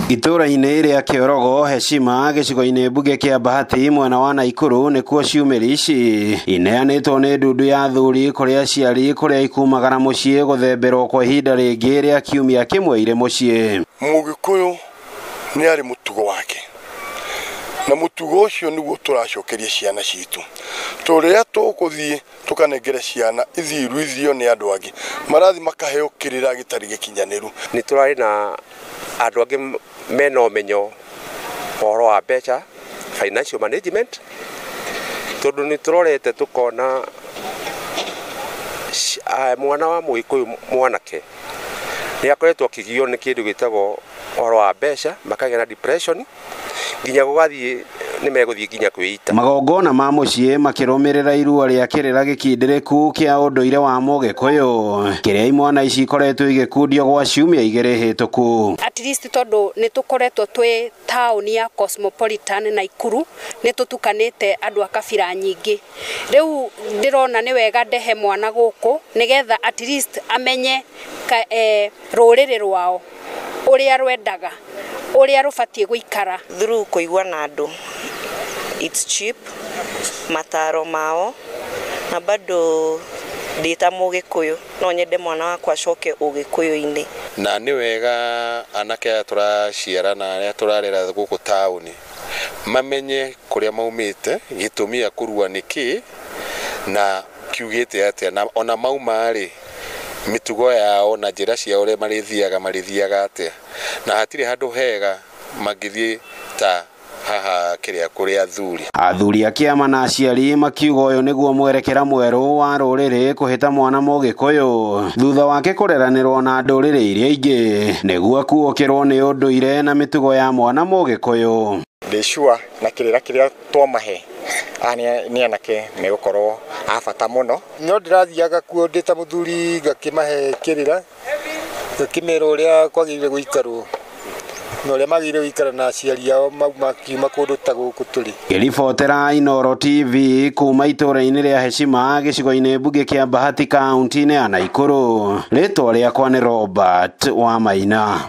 Itura-inĩ rĩa Kĩorogo Heshima gĩcigo-inĩ mbunge kĩa Bahati mwena wa Naikuru nĩkuo ciumĩrĩ ici ineanĩtwo nĩ ndundu ya athuri kũrĩa aciari kũrĩa ikumagara mũciĩ gũthemberwo kwa ihinda rĩngĩ rĩa kiumia kĩmwe irĩ mũciĩ. Mũgĩkũyũ nĩ arĩ mũtugo wake na mũtugo ũcio nĩguo tũracokeria ciana citũ. Tũrĩa tũgũthiĩ tũkanengere ciana ithiru ithio nĩ andũ angĩ marathi makaheo kĩrĩra gĩtarĩ gĩkinyanĩru. Nĩ tũrarĩ na andũ angĩ mena ũmenyo ũhoro wa mbeca, financial management, tondũ nĩ tũrorete tũkona mwana wa Mũgĩkũyũ mwanake nĩ akoretwo akĩgio nĩ kĩndũ gĩtagwo ũhoro wa mbeca, makagĩa na depression nginya gũgathiĩ nĩ megũthiĩ nginya kwĩita. Magongona ma mũciĩ makĩrũmĩrĩra irua rĩa kĩrĩra gĩkindĩrĩku kĩa ũndũire wa Mũgĩkũyũ kĩrĩa imwana ici ikoretwo igĩkundio gwa ciumia igĩrĩ hĩtũku. At least tondũ nĩ tũkoretwo twĩ taũni ya cosmopolitan Naikuru, nĩ tũtukanĩte andũ a kabira nyingĩ. Rĩu ndĩrona nĩ wega ndehe mwana gũkũ nĩgetha at least amenye rũrĩrĩ rwao ũrĩa rwendaga, ũrĩa rũbatiĩ gũikara. Through kũigua na andũ, it's cheap, mataro mao, na bado ndita Mũgĩkũyũ no nyende mwana wakwa acoke Ũgĩkũyũ-inĩ. Na nĩ wega anake aya tũraciara na arĩa tũrarera gũkũ taũni mamenye kũrĩa maumĩte, gĩtũmi gĩa kũrua nĩkĩ na kiugĩte atĩa, na ona mauma-rĩ mitugo yao na njĩra ciao ũrĩa marĩthiaga atĩa, na hatirĩ handũ hega magĩthiĩ ta haha kũrĩa athuri. Athuri a kĩama na aciari makiuga ũyũ nĩguo mwerekera mwerũ wa rũrĩrĩ kũhĩta mwana Mũgĩkũyũ thutha wake kũreranĩrwo na ndũrĩrĩ iria ingĩ nĩguo akuũkĩrwo nĩ ũndũire na mĩtugo ya mwana Mũgĩkũyũ. Ndĩcua na kĩrĩra kĩrĩa twamahe nĩ anake megũkorwo a bata mũno. No ndĩrathiaga kuo ndĩ ta mũthuri ngakĩmahe kĩrĩra, ngakĩmera ũrĩa kwagĩrĩire gũikarwo na ũrĩa magĩrĩire gũikara na aciari ao makiuma kũndũ ta gũkũ tũrĩ. Ngĩribotera Inooro TV kuma itũra-inĩ rĩa Heshima gĩcigo-inĩ mbunge kĩa Bahati kaunti-inĩ ya Naikuru, rĩtwa rĩakwa nĩ Robert Wamaina.